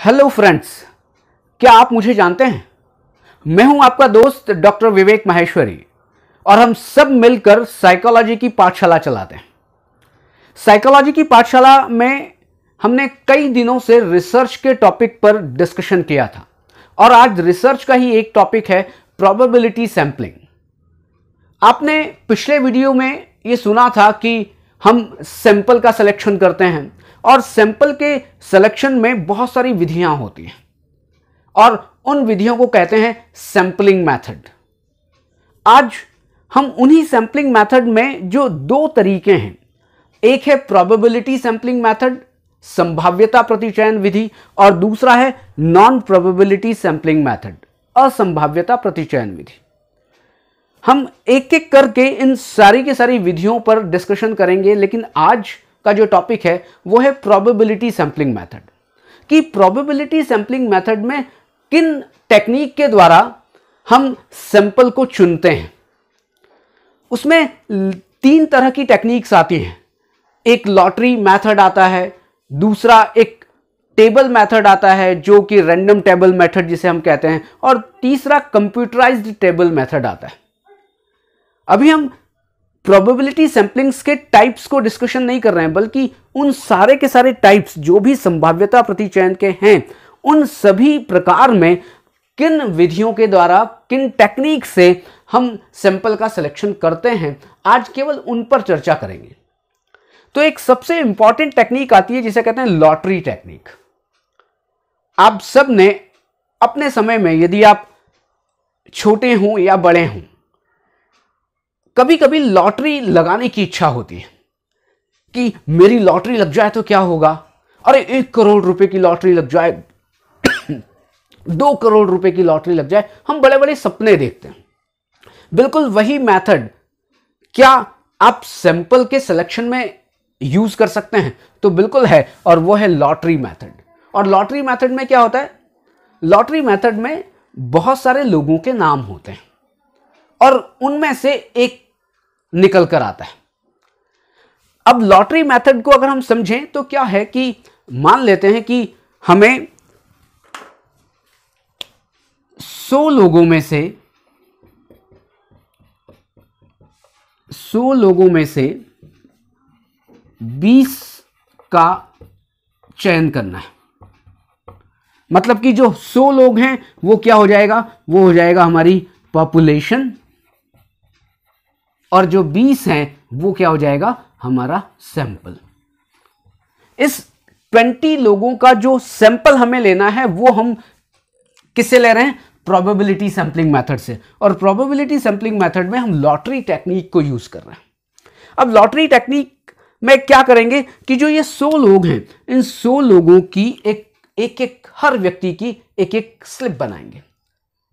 Hello friends, क्या आप मुझे जानते हैं? मैं हूं आपका दोस्त डॉक्टर विवेक माहेश्वरी और हम सब मिलकर साइकोलॉजी की पाठशाला चलाते हैं। साइकोलॉजी की पाठशाला में हमने कई दिनों से रिसर्च के टॉपिक पर डिस्कशन किया था और आज रिसर्च का ही एक टॉपिक है प्रोबेबिलिटी सैंपलिंग। आपने पिछले वीडियो में यह सुना था कि हम सैंपल का सिलेक्शन करते हैं और सैंपल के सिलेक्शन में बहुत सारी विधियां होती हैं और उन विधियों को कहते हैं सैंपलिंग मेथड। आज हम उन्हीं सैंपलिंग मेथड में जो दो तरीके हैं, एक है प्रोबेबिलिटी सैंपलिंग मेथड, संभाव्यता प्रतिचयन विधि, और दूसरा है नॉन प्रोबेबिलिटी सैंपलिंग मेथड, असंभाव्यता प्रतिचयन विधि। हम एक एक करके इन सारी की सारी विधियों पर डिस्कशन करेंगे, लेकिन आज का जो टॉपिक है वो है प्रोबेबिलिटी सैंपलिंग मेथड। कि प्रोबेबिलिटी सैंपलिंग मेथड में किन टेक्निक के द्वारा हम सैंपल को चुनते हैं। उसमें तीन तरह की टेक्निक्स आती हैं। एक लॉटरी मेथड आता है, दूसरा एक टेबल मेथड आता है जो कि रैंडम टेबल मेथड जिसे हम कहते हैं, और तीसरा कंप्यूटराइज्ड टेबल मेथड आता है। अभी हम प्रोबेबिलिटी सैंपलिंग्स के टाइप्स को डिस्कशन नहीं कर रहे हैं, बल्कि उन सारे के सारे टाइप्स जो भी संभाव्यता प्रतिचयन के हैं, उन सभी प्रकार में किन विधियों के द्वारा, किन टेक्निक से हम सैंपल का सिलेक्शन करते हैं, आज केवल उन पर चर्चा करेंगे। तो एक सबसे इंपॉर्टेंट टेक्निक आती है जिसे कहते हैं लॉटरी टेक्निक। आप सब ने अपने समय में, यदि आप छोटे हों या बड़े हों, कभी कभी लॉटरी लगाने की इच्छा होती है कि मेरी लॉटरी लग जाए तो क्या होगा। अरे 1 करोड़ रुपए की लॉटरी लग जाए 2 करोड़ रुपए की लॉटरी लग जाए, हम बड़े बड़े सपने देखते हैं। बिल्कुल वही मेथड क्या आप सैंपल के सिलेक्शन में यूज कर सकते हैं? तो बिल्कुल है, और वो है लॉटरी मेथड। और लॉटरी मेथड में क्या होता है? लॉटरी मेथड में बहुत सारे लोगों के नाम होते हैं और उनमें से एक निकल कर आता है। अब लॉटरी मेथड को अगर हम समझें तो क्या है कि मान लेते हैं कि हमें 100 लोगों में से 20 का चयन करना है। मतलब कि जो 100 लोग हैं वो क्या हो जाएगा? वो हो जाएगा हमारी पॉपुलेशन, और जो 20 हैं वो क्या हो जाएगा? हमारा सैंपल। इस 20 लोगों का जो सैंपल हमें लेना है वो हम किससे ले रहे हैं? प्रोबेबिलिटी सैंपलिंग मेथड से। और प्रोबेबिलिटी सैंपलिंग मेथड में हम लॉटरी टेक्निक को यूज कर रहे हैं। अब लॉटरी टेक्निक में क्या करेंगे कि जो ये 100 लोग हैं, इन 100 लोगों की एक हर व्यक्ति की एक एक स्लिप बनाएंगे,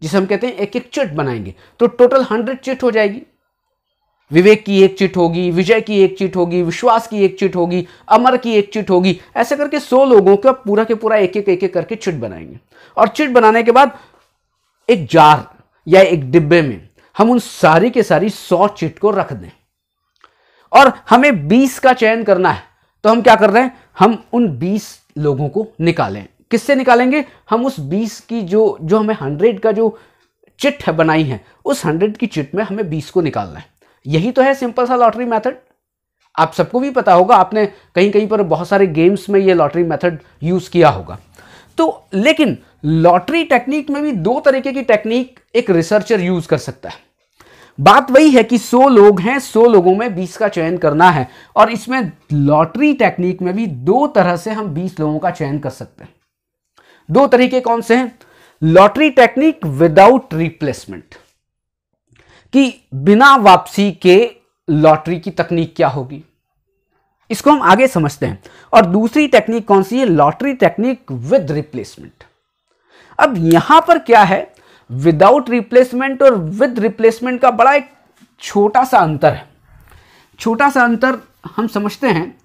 जिसे हम कहते हैं एक एक चिट बनाएंगे। तो टोटल 100 चिट हो जाएगी। विवेक की एक चिट होगी, विजय की एक चिट होगी, विश्वास की एक चिट होगी, अमर की एक चिट होगी। ऐसे करके 100 लोगों का पूरा के पूरा एक एक करके चिट बनाएंगे। और चिट बनाने के बाद एक जार या एक डिब्बे में हम उन सारी के सारी 100 चिट को रख दें और हमें 20 का चयन करना है। तो हम क्या कर रहे हैं? हम उन 20 लोगों को निकालें। किससे निकालेंगे? हम उस 20 की जो हमें 100 का जो चिट है बनाई है, उस 100 की चिट में हमें 20 को निकालना है। यही तो है सिंपल सा लॉटरी मेथड। आप सबको भी पता होगा, आपने कहीं कहीं पर बहुत सारे गेम्स में ये लॉटरी मेथड यूज किया होगा। तो लेकिन लॉटरी टेक्निक में भी दो तरीके की टेक्निक एक रिसर्चर यूज कर सकता है। बात वही है कि 100 लोग हैं, 100 लोगों में 20 का चयन करना है, और इसमें लॉटरी टेक्निक में भी दो तरह से हम 20 लोगों का चयन कर सकते हैं। दो तरीके कौन से हैं? लॉटरी टेक्निक विदाउट रिप्लेसमेंट, कि बिना वापसी के लॉटरी की तकनीक क्या होगी, इसको हम आगे समझते हैं। और दूसरी टेक्निक कौन सी है? Lottery technique with replacement. अब यहां पर क्या है? विदाउट रिप्लेसमेंट और विद रिप्लेसमेंट का बड़ा एक छोटा सा अंतर है। छोटा सा अंतर हम समझते हैं।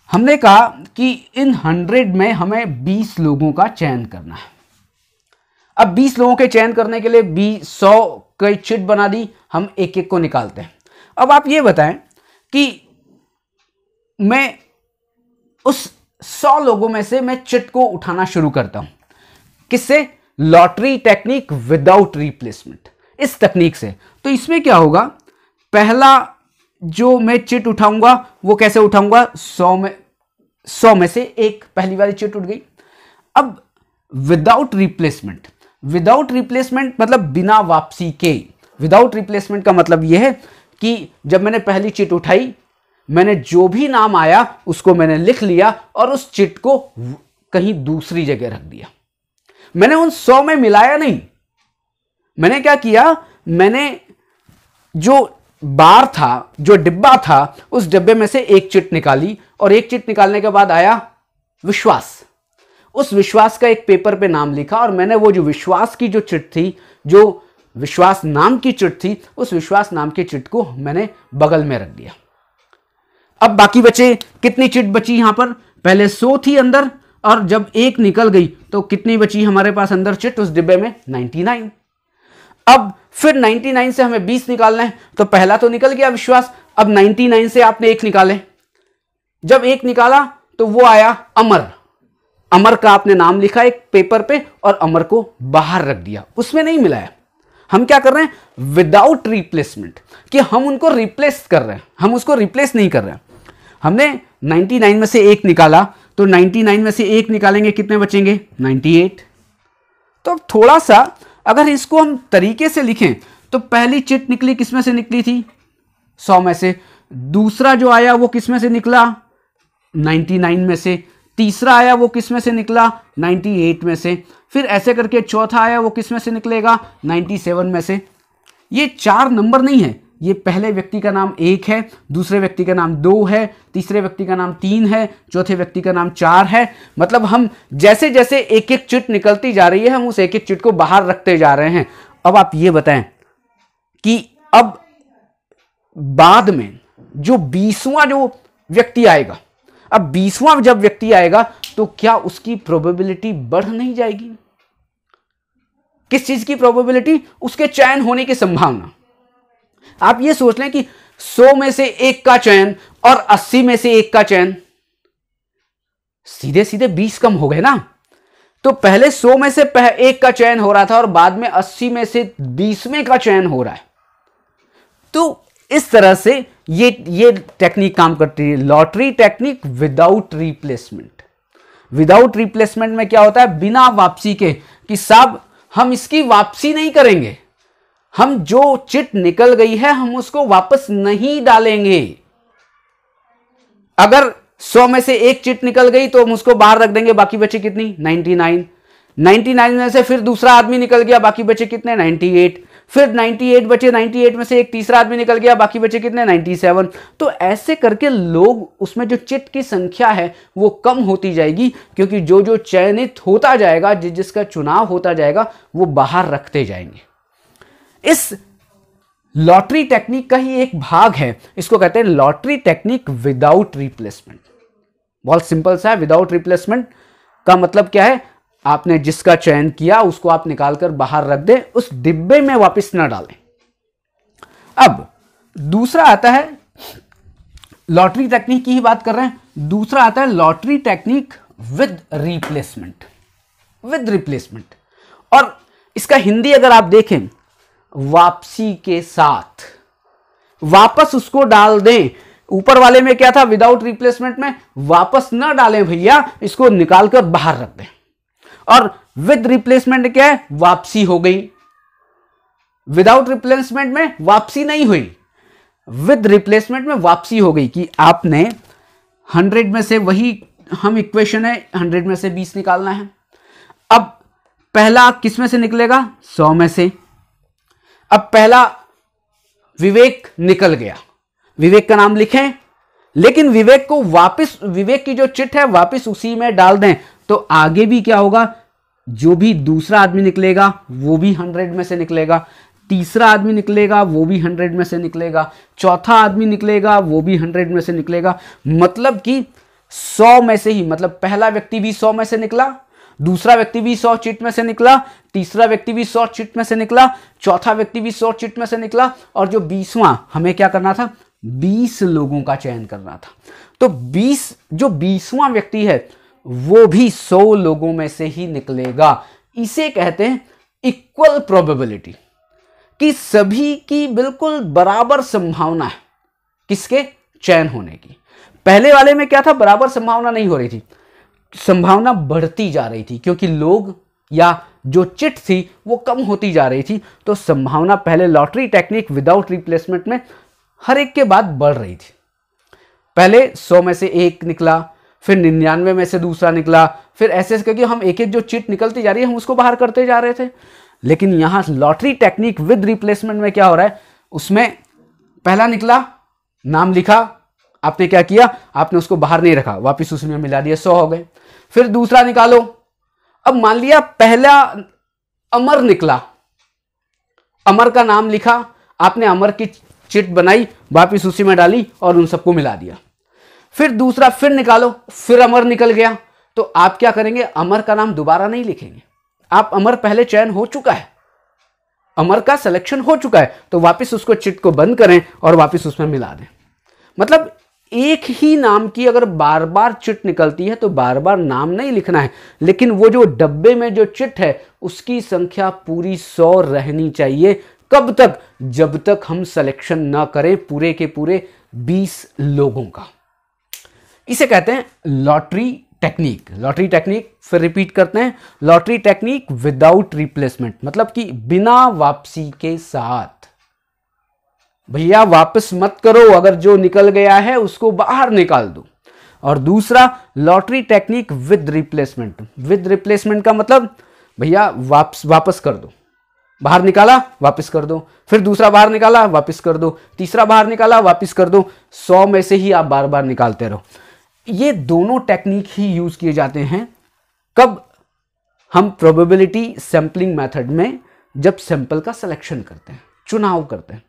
हमने कहा कि इन 100 में हमें 20 लोगों का चयन करना है। अब 20 लोगों के चयन करने के लिए 100 की चिट बना दी, हम एक एक को निकालते हैं। अब आप ये बताएं कि मैं उस 100 लोगों में से मैं चिट को उठाना शुरू करता हूं। किससे? लॉटरी टेक्निक विदाउट रिप्लेसमेंट, इस तकनीक से। तो इसमें क्या होगा, पहला जो मैं चिट उठाऊंगा वो कैसे उठाऊंगा, 100 में से एक, पहली वाली चिट उठ गई। अब विदाउट रिप्लेसमेंट, विदाउट रिप्लेसमेंट मतलब बिना वापसी के। विदाउट रिप्लेसमेंट का मतलब यह है कि जब मैंने पहली चिट उठाई, मैंने जो भी नाम आया उसको मैंने लिख लिया और उस चिट को कहीं दूसरी जगह रख दिया। मैंने उन 100 में मिलाया नहीं। मैंने क्या किया, मैंने जो बार था, जो डिब्बा था, उस डिब्बे में से एक चिट निकाली और एक चिट निकालने के बाद आया विश्वास। उस विश्वास का एक पेपर पे नाम लिखा और मैंने वो जो विश्वास की जो चिट थी, जो विश्वास नाम की चिट थी, उस विश्वास नाम की चिट को मैंने बगल में रख दिया। अब बाकी बचे, कितनी चिट बची यहां पर, पहले 100 थी अंदर और जब एक निकल गई तो कितनी बची हमारे पास अंदर चिट उस डिब्बे में, 99। अब फिर 99 से हमें 20 निकालना है, तो पहला तो निकल गया विश्वास, अब 99 से आपने एक निकाले। जब एक निकाला तो वो आया अमर। अमर का आपने नाम लिखा एक पेपर पे और अमर को बाहर रख दिया, उसमें नहीं मिलाया। हम क्या कर रहे हैं, विदाउट रिप्लेसमेंट, कि हम उनको रिप्लेस कर रहे हैं, हम उसको रिप्लेस नहीं कर रहे हैं। हमने 99 में से एक निकाला, तो 99 में से एक निकालेंगे, कितने बचेंगे, 98। तो थोड़ा सा अगर इसको हम तरीके से लिखें तो पहली चिट निकली, किसमें से निकली थी, 100 में से। दूसरा जो आया वो किसमें से निकला, 99 में से। तीसरा आया वो किसमें से निकला, 98 में से। फिर ऐसे करके चौथा आया वो किसमें से निकलेगा, 97 में से। ये 4 नंबर नहीं है, ये पहले व्यक्ति का नाम 1 है, दूसरे व्यक्ति का नाम 2 है, तीसरे व्यक्ति का नाम 3 है, चौथे व्यक्ति का नाम 4 है। मतलब हम जैसे जैसे एक एक चिट निकलती जा रही है, हम उस एक एक चिट को बाहर रखते जा रहे हैं। अब आप ये बताएं कि अब बाद में जो 20वां जो व्यक्ति आएगा, अब 20वां जब व्यक्ति आएगा तो क्या उसकी प्रोबेबिलिटी बढ़ नहीं जाएगी? किस चीज की प्रोबेबिलिटी? उसके चयन होने की संभावना। आप ये सोच लें कि 100 में से एक का चयन और 80 में से एक का चयन, सीधे सीधे 20 कम हो गए ना। तो पहले 100 में से एक का चयन हो रहा था और बाद में 80 में से 20वें का चयन हो रहा है। तो इस तरह से ये टेक्निक काम करती है, lottery technique without replacement. Without replacement में क्या होता है, बिना वापसी के, कि साहब हम इसकी वापसी नहीं करेंगे, हम जो चिट निकल गई है हम उसको वापस नहीं डालेंगे। अगर 100 में से एक चिट निकल गई तो हम उसको बाहर रख देंगे, बाकी बचे कितनी, 99। 99 में से फिर दूसरा आदमी निकल गया, बाकी बचे कितने, 98। फिर 98 बचे, 98 में से एक तीसरा आदमी निकल गया, बाकी बचे कितने, 97। तो ऐसे करके लोग, उसमें जो चिट की संख्या है वो कम होती जाएगी, क्योंकि जो जो चयनित होता जाएगा, जिसका चुनाव होता जाएगा, वो बाहर रखते जाएंगे। इस लॉटरी टेक्निक का ही एक भाग है, इसको कहते हैं लॉटरी टेक्निक विदाउट रिप्लेसमेंट। बहुत सिंपल सा है। विदाउट रिप्लेसमेंट का मतलब क्या है, आपने जिसका चयन किया उसको आप निकालकर बाहर रख दें, उस डिब्बे में वापस ना डालें। अब दूसरा आता है, लॉटरी टेक्निक की ही बात कर रहे हैं, दूसरा आता है lottery technique with replacement. With replacement, और इसका हिंदी अगर आप देखें, वापसी के साथ, वापस उसको डाल दें। ऊपर वाले में क्या था, विदाउट रिप्लेसमेंट में वापस ना डालें भैया, इसको निकालकर बाहर रख दें। और विद रिप्लेसमेंट क्या है, वापसी हो गई। विदाउट रिप्लेसमेंट में वापसी नहीं हुई, विद रिप्लेसमेंट में वापसी हो गई, कि आपने 100 में से, वही हम इक्वेशन है, 100 में से 20 निकालना है। अब पहला किस में से निकलेगा, 100 में से। अब पहला विवेक निकल गया, विवेक का नाम लिखें, लेकिन विवेक को वापस, विवेक की जो चिट है वापस उसी में डाल दें, तो आगे भी क्या होगा, जो भी दूसरा आदमी निकलेगा वो भी 100 में से निकलेगा, तीसरा आदमी निकलेगा वो भी 100 में से निकलेगा, चौथा आदमी निकलेगा वो भी 100 में से निकलेगा। मतलब कि 100 में से ही, मतलब पहला व्यक्ति भी 100 में से निकला, दूसरा व्यक्ति भी 100 चिट में से निकला, तीसरा व्यक्ति भी 100 चिट में से निकला, चौथा व्यक्ति भी 100 चिट में से निकला, और जो 20वां हमें क्या करना था, 20 लोगों का चयन करना था। तो 20वां व्यक्ति है वो भी 100 लोगों में से ही निकलेगा। इसे कहते हैं इक्वल प्रोबेबिलिटी, कि सभी की बिल्कुल बराबर संभावना है किसके चयन होने की। पहले वाले में क्या था, बराबर संभावना नहीं हो रही थी, संभावना बढ़ती जा रही थी, क्योंकि लोग या जो चिट थी वो कम होती जा रही थी। तो संभावना पहले लॉटरी टेक्निक विदाउट रिप्लेसमेंट में हर एक के बाद बढ़ रही थी। पहले 100 में से एक निकला, फिर 99 में से दूसरा निकला, फिर ऐसे करके हम एक एक जो चिट निकलती जा रही है हम उसको बाहर करते जा रहे थे। लेकिन यहां लॉटरी टेक्निक विद रिप्लेसमेंट में क्या हो रहा है, उसमें पहला निकला, नाम लिखा, आपने क्या किया, आपने उसको बाहर नहीं रखा, वापिस उसमें मिला दिया, 100 हो गए। फिर दूसरा निकालो, अब मान लिया पहला अमर निकला, अमर का नाम लिखा, आपने अमर की चिट बनाई, वापिस उसी में डाली और उन सबको मिला दिया। फिर दूसरा फिर निकालो, फिर अमर निकल गया, तो आप क्या करेंगे, अमर का नाम दोबारा नहीं लिखेंगे, आप अमर पहले चयन हो चुका है, अमर का सिलेक्शन हो चुका है, तो वापिस उसको चिट को बंद करें और वापिस उसमें मिला दें। मतलब एक ही नाम की अगर बार बार चिट निकलती है तो बार बार नाम नहीं लिखना है, लेकिन वो जो डब्बे में जो चिट है उसकी संख्या पूरी 100 रहनी चाहिए। कब तक, जब तक हम सिलेक्शन ना करें पूरे के पूरे 20 लोगों का। इसे कहते हैं लॉटरी टेक्निक। लॉटरी टेक्निक फिर रिपीट करते हैं, लॉटरी टेक्निक विदाउट रिप्लेसमेंट, मतलब कि बिना वापसी के साथ। भैया वापस मत करो, अगर जो निकल गया है उसको बाहर निकाल दो। और दूसरा lottery technique with replacement. With replacement का मतलब भैया वापस कर दो, बाहर निकाला वापस कर दो, फिर दूसरा बाहर निकाला वापस कर दो, तीसरा बाहर निकाला वापस कर दो, 100 में से ही आप बार बार निकालते रहो। ये दोनों टेक्निक ही यूज किए जाते हैं कब, हम प्रोबेबिलिटी सैंपलिंग मेथड में, जब सैंपल का सिलेक्शन करते हैं, चुनाव करते हैं।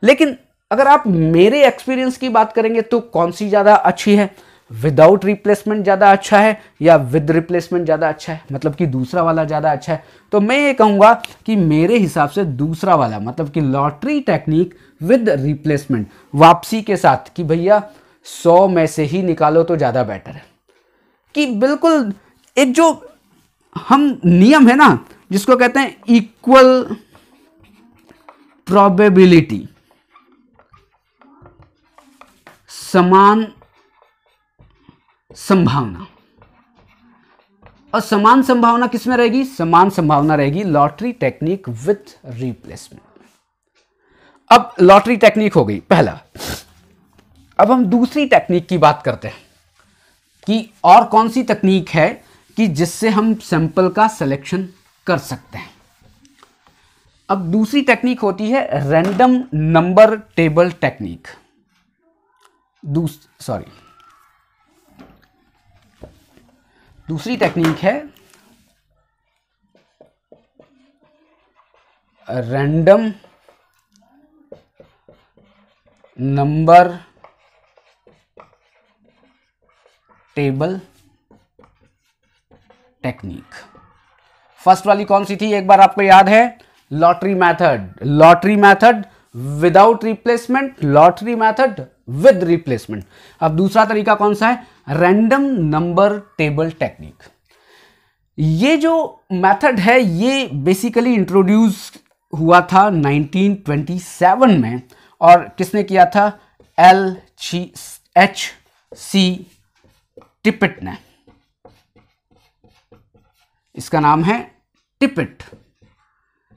लेकिन अगर आप मेरे एक्सपीरियंस की बात करेंगे तो कौन सी ज्यादा अच्छी है, विदाउट रिप्लेसमेंट ज्यादा अच्छा है या विद रिप्लेसमेंट ज्यादा अच्छा है, मतलब कि दूसरा वाला ज्यादा अच्छा है? तो मैं ये कहूंगा कि मेरे हिसाब से दूसरा वाला, मतलब कि लॉटरी टेक्निक विद रिप्लेसमेंट, वापसी के साथ, कि भैया 100 में से ही निकालो तो ज्यादा बेटर है। कि बिल्कुल एक जो हम नियम है ना जिसको कहते हैं इक्वल प्रोबेबिलिटी, समान संभावना। और समान संभावना किसमें रहेगी, समान संभावना रहेगी लॉटरी टेक्निक विथ रिप्लेसमेंट। अब लॉटरी टेक्निक हो गई पहला। अब हम दूसरी टेक्निक की बात करते हैं कि और कौन सी तकनीक है कि जिससे हम सैंपल का सिलेक्शन कर सकते हैं। अब दूसरी टेक्निक होती है रैंडम नंबर टेबल टेक्निक। दूसरी टेक्निक है random number table technique. First वाली कौन सी थी, एक बार आपको याद है, lottery method. Lottery method without replacement, lottery method with replacement. अब दूसरा तरीका कौन सा है, रैंडम नंबर टेबल टेक्निक। ये जो मेथड है ये बेसिकली इंट्रोड्यूस हुआ था 1927 में, और किसने किया था, H.C. टिपिट ने। इसका नाम है टिपिट,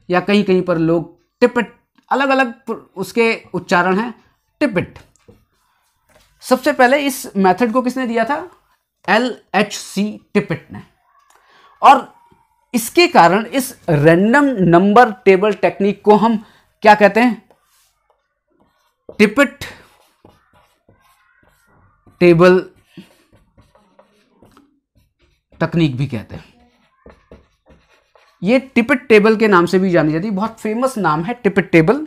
या कहीं कहीं पर लोग टिपिट, अलग अलग उसके उच्चारण है, टिपिट। सबसे पहले इस मेथड को किसने दिया था, L.H.C. टिपिट ने। और इसके कारण इस रैंडम नंबर टेबल टेक्निक को हम क्या कहते हैं, टिपिट टेबल तकनीक भी कहते हैं। ये टिपिट टेबल के नाम से भी जानी जाती है, बहुत फेमस नाम है टिपिट टेबल।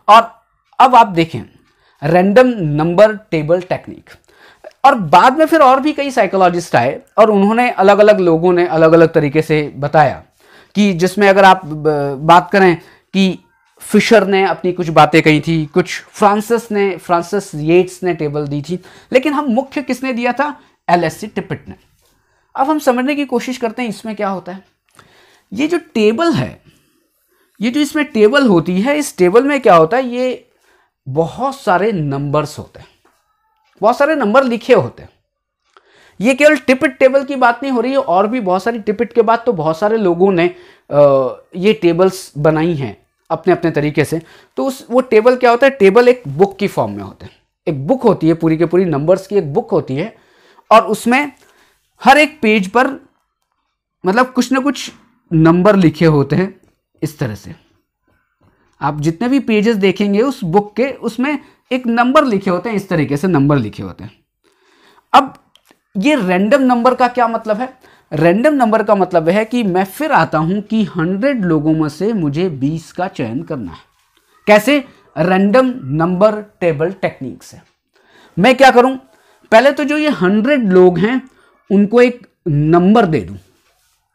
और अब आप देखें रैंडम नंबर टेबल टेक्निक, और बाद में फिर और भी कई साइकोलॉजिस्ट आए और उन्होंने अलग अलग लोगों ने अलग अलग तरीके से बताया कि जिसमें अगर आप बात करें कि फिशर ने अपनी कुछ बातें कही थी, कुछ फ्रांसिस येट्स ने टेबल दी थी, लेकिन हम मुख्य किसने दिया था? LSC टिपिट ने। अब हम समझने की कोशिश करते हैं इसमें क्या होता है। ये जो टेबल है, ये जो इसमें टेबल होती है, इस टेबल में क्या होता है, ये बहुत सारे नंबर्स होते हैं, बहुत सारे नंबर लिखे होते हैं। ये केवल टिपिट टेबल की बात नहीं हो रही है, और भी बहुत सारी टिपिट के बाद तो बहुत सारे लोगों ने ये टेबल्स बनाई हैं अपने अपने तरीके से। तो वो टेबल क्या होता है? टेबल एक बुक की फॉर्म में होते हैं। एक बुक होती है, पूरी की पूरी नंबर्स की एक बुक होती है, और उसमें हर एक पेज पर मतलब कुछ ना कुछ नंबर लिखे होते हैं। इस तरह से आप जितने भी पेजेस देखेंगे उस बुक के, उसमें एक नंबर लिखे होते हैं, इस तरीके से नंबर लिखे होते हैं। अब ये रैंडम नंबर का क्या मतलब है? रैंडम नंबर का मतलब है कि मैं फिर आता हूं कि 100 लोगों में से मुझे 20 का चयन करना है। कैसे? रैंडम नंबर टेबल टेक्निक से। मैं क्या करूं? पहले तो जो ये 100 लोग हैं उनको एक नंबर दे दूं,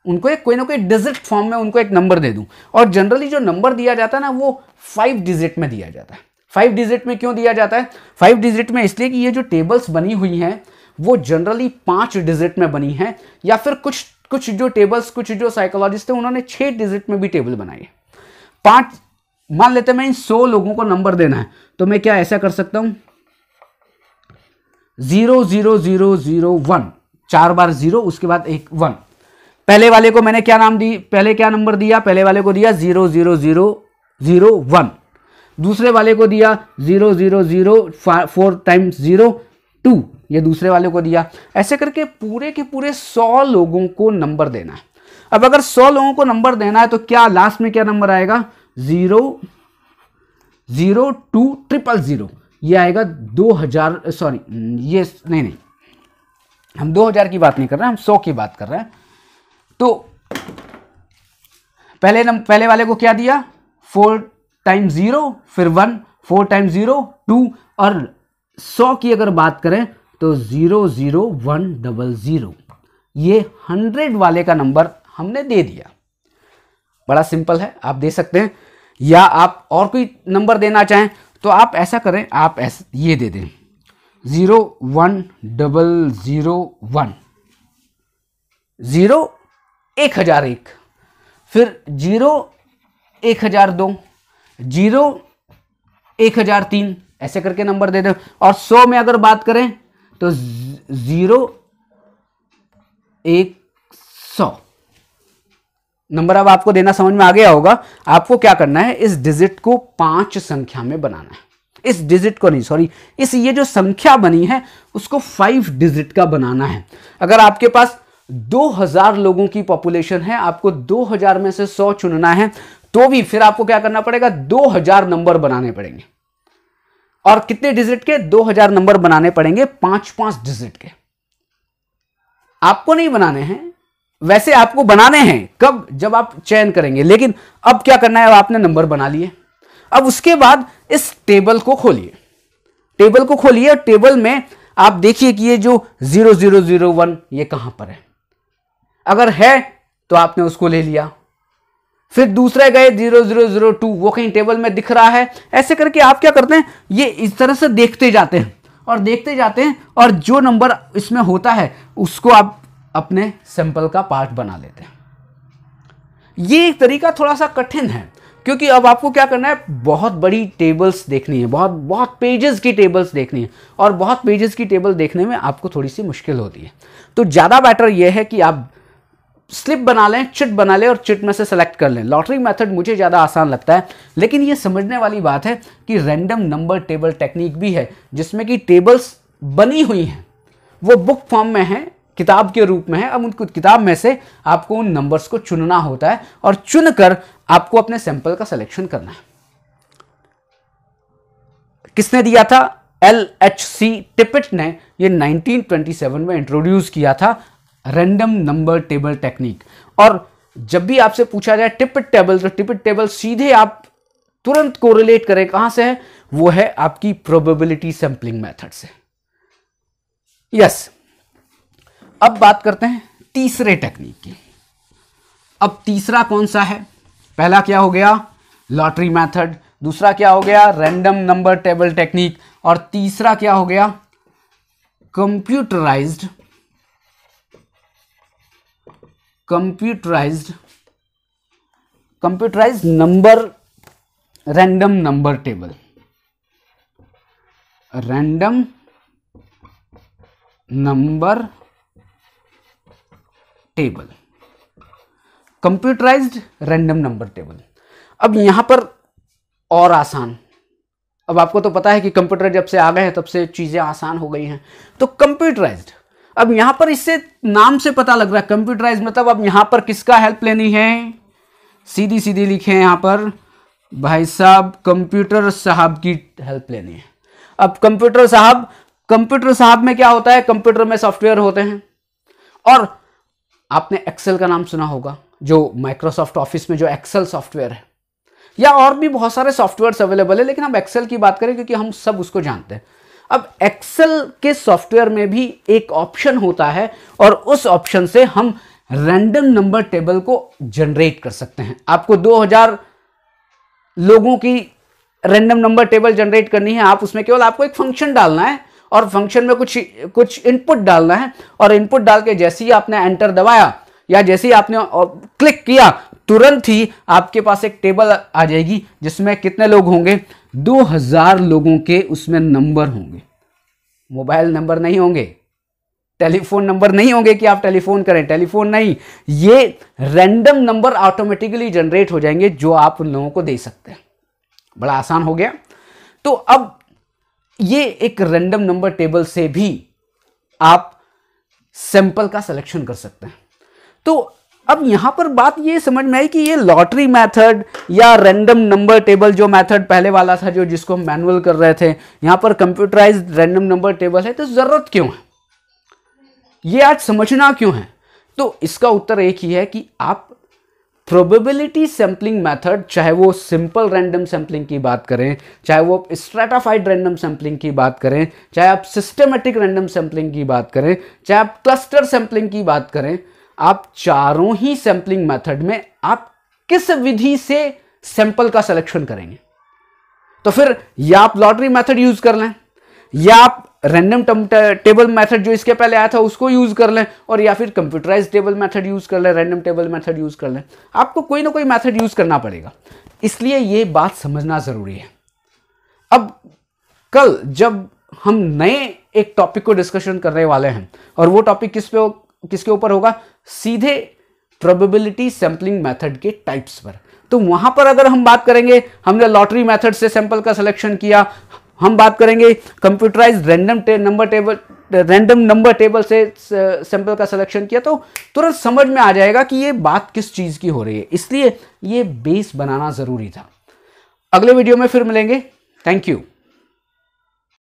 उनको एक कोई ना कोई डिजिट फॉर्म में उनको एक नंबर दे दूं। और जनरली जो नंबर दिया जाता है ना, वो 5 डिजिट में दिया जाता है। 5 डिजिट में क्यों दिया जाता है? 5 डिजिट में इसलिए कि ये जो टेबल्स बनी हुई हैं वो जनरली 5 डिजिट में बनी है, या फिर कुछ जो टेबल्स, कुछ जो साइकोलॉजिस्ट थे उन्होंने 6 डिजिट में भी टेबल बनाई है। 5 मान लेते हैं मैं इन 100 लोगों को नंबर देना है, तो मैं क्या ऐसा कर सकता हूं? 0 0 0 0 1, 4 बार 0, उसके बाद एक 1। पहले वाले को मैंने क्या नाम दी, पहले क्या नंबर दिया? पहले वाले को दिया 0 0 0 0 1। दूसरे वाले को दिया 0 0 0 4 टाइम्स 0 2, ये दूसरे वाले को दिया। ऐसे करके पूरे के पूरे 100 लोगों को नंबर देना है। अब अगर 100 लोगों को नंबर देना है तो क्या लास्ट में क्या नंबर आएगा? 0 0 2 0 0, ये आएगा 2000। सॉरी, ये नहीं, हम 2000 की बात नहीं कर रहे हैं, हम 100 की बात कर रहे हैं। तो पहले वाले को क्या दिया? 4 टाइम्स 0, फिर 1, 4 टाइम्स 0 2, और 100 की अगर बात करें तो 0 0 1 0 0। ये 100 वाले का नंबर हमने दे दिया। बड़ा सिंपल है, आप दे सकते हैं, या आप और कोई नंबर देना चाहें तो आप ऐसा करें, आप ये दे दें 0 1 0 0 1, 0 1001, फिर 0 1002, 0 1003, ऐसे करके नंबर दे दो। और 100 में अगर बात करें तो 0 1 100 नंबर। अब आपको देना समझ में आ गया होगा। आपको क्या करना है? इस डिजिट को 5 संख्या में बनाना है। इस डिजिट को नहीं, सॉरी, ये जो संख्या बनी है उसको 5 डिजिट का बनाना है। अगर आपके पास 2000 लोगों की पॉपुलेशन है, आपको 2000 में से 100 चुनना है, तो भी फिर आपको क्या करना पड़ेगा? 2000 नंबर बनाने पड़ेंगे। और कितने डिजिट के? 2000 नंबर बनाने पड़ेंगे, 5-5 डिजिट के। आपको नहीं बनाने हैं, वैसे आपको बनाने हैं कब? जब आप चयन करेंगे। लेकिन अब क्या करना है? अब आपने नंबर बना लिए। अब उसके बाद इस टेबल को खोलिए, टेबल को खोलिए, और टेबल में आप देखिए कि ये जो 0 0 0 1 ये कहां पर है। अगर है तो आपने उसको ले लिया। फिर दूसरे गए 0 0 0 2, वो कहीं टेबल में दिख रहा है। ऐसे करके आप क्या करते हैं? ये इस तरह से देखते जाते हैं और देखते जाते हैं, और जो नंबर इसमें होता है उसको आप अपने सैंपल का पार्ट बना लेते हैं। ये एक तरीका थोड़ा सा कठिन है, क्योंकि अब आपको क्या करना है? बहुत बड़ी टेबल्स देखनी है, बहुत बहुत पेजेस की टेबल्स देखनी है, और बहुत पेजेस की टेबल देखने में आपको थोड़ी सी मुश्किल होती है। तो ज़्यादा बेटर यह है कि आप स्लिप बना लें, चिट बना लें, और चिट में से सेलेक्ट कर लें। लॉटरी मेथड मुझे ज़्यादा आसान लगता है, लेकिन ये समझने वाली बात है कि रैंडम नंबर टेबल टेक्निक भी है, जिसमें कि टेबल्स बनी हुई हैं, वो बुक फॉर्म में है, किताब के रूप में है। अब उनको किताब में से आपको उन नंबर्स को चुनना होता है, और चुनकर आपको अपने सैंपल का सिलेक्शन करना है। किसने दिया था? LHC टिपिट ने ये 1927 में इंट्रोड्यूस किया था रैंडम नंबर टेबल टेक्निक। और जब भी आपसे पूछा जाए टिपिट टेबल, तो टिपिट टेबल सीधे आप तुरंत कोरिलेट करें कहां से है? वो है आपकी प्रोबेबिलिटी सैंपलिंग मेथड से। यस, अब बात करते हैं तीसरे टेक्निक की। अब तीसरा कौन सा है? पहला क्या हो गया? लॉटरी मेथड, दूसरा क्या हो गया रैंडम नंबर टेबल टेक्निक, और तीसरा क्या हो गया computerised number random number table, random number table, computerised random number table. अब यहां पर और आसान, अब आपको तो पता है कि कंप्यूटर जब से आ गए हैं तब से चीजें आसान हो गई हैं। तो कंप्यूटराइज्ड, अब यहां पर इससे नाम से पता लग रहा है कंप्यूटराइज्ड मतलब अब यहां पर किसका हेल्प लेनी है, सीधी सीधी लिखे हैं यहां पर भाई साहब कंप्यूटर साहब की हेल्प लेनी है। अब कंप्यूटर साहब में क्या होता है, कंप्यूटर में सॉफ्टवेयर होते हैं, और आपने एक्सेल का नाम सुना होगा, जो माइक्रोसॉफ्ट ऑफिस में जो एक्सेल सॉफ्टवेयर है, या और भी बहुत सारे सॉफ्टवेयर्स अवेलेबल है, लेकिन हम एक्सेल की बात करें क्योंकि हम सब उसको जानते हैं। अब एक्सेल के सॉफ्टवेयर में भी एक ऑप्शन होता है, और उस ऑप्शन से हम रैंडम नंबर टेबल को जनरेट कर सकते हैं। आपको 2000 लोगों की रैंडम नंबर टेबल जनरेट करनी है, आप उसमें केवल आपको एक फंक्शन डालना है, और फंक्शन में कुछ इनपुट डालना है, और इनपुट डाल के जैसे ही आपने एंटर दबाया या जैसे ही आपने क्लिक किया, तुरंत ही आपके पास एक टेबल आ जाएगी जिसमें कितने लोग होंगे, 2000 लोगों के उसमें नंबर होंगे। मोबाइल नंबर नहीं होंगे, टेलीफोन नंबर नहीं होंगे कि आप टेलीफोन करें, टेलीफोन नहीं, ये रैंडम नंबर ऑटोमेटिकली जनरेट हो जाएंगे जो आप उन लोगों को दे सकते हैं। बड़ा आसान हो गया। तो अब ये एक रैंडम नंबर टेबल से भी आप सैंपल का सिलेक्शन कर सकते हैं। तो अब यहां पर बात ये समझ में आई कि ये लॉटरी मेथड या रैंडम नंबर टेबल जो मेथड पहले वाला था, जो जिसको हम मैनुअल कर रहे थे, यहां पर कंप्यूटराइज्ड रैंडम नंबर टेबल है, तो जरूरत क्यों है, ये आज समझना क्यों है? तो इसका उत्तर एक ही है कि आप प्रोबेबिलिटी सैंपलिंग मेथड, चाहे वो सिंपल रैंडम सैंपलिंग की बात करें, चाहे वो स्ट्रैटाफाइड रैंडम सैंपलिंग की बात करें, चाहे आप सिस्टमेटिक रैंडम सैंपलिंग की बात करें, चाहे आप क्लस्टर सैंपलिंग की बात करें, आप चारों ही सैंपलिंग मेथड में आप किस विधि से सैंपल का सिलेक्शन करेंगे? तो फिर या आप लॉटरी मेथड यूज कर लें, या आप रैंडम टेबल मेथड जो इसके पहले आया था उसको यूज कर लें, और या फिर कंप्यूटराइज्ड टेबल मेथड यूज कर लें, रैंडम टेबल मेथड यूज कर लें। आपको कोई ना कोई मेथड यूज करना पड़ेगा, इसलिए यह बात समझना जरूरी है। अब कल जब हम नए एक टॉपिक को डिस्कशन करने वाले हैं, और वो टॉपिक किसके ऊपर होगा, सीधे प्रोबेबिलिटी सैंपलिंग मेथड के टाइप्स पर। तो वहां पर अगर हम बात करेंगे, हमने लॉटरी मेथड से सैंपल का सिलेक्शन किया, हम बात करेंगे कंप्यूटराइज्ड रैंडम नंबर टेबल से सैंपल का सिलेक्शन किया, तो तुरंत समझ में आ जाएगा कि ये बात किस चीज की हो रही है। इसलिए ये बेस बनाना जरूरी था। अगले वीडियो में फिर मिलेंगे। Thank you.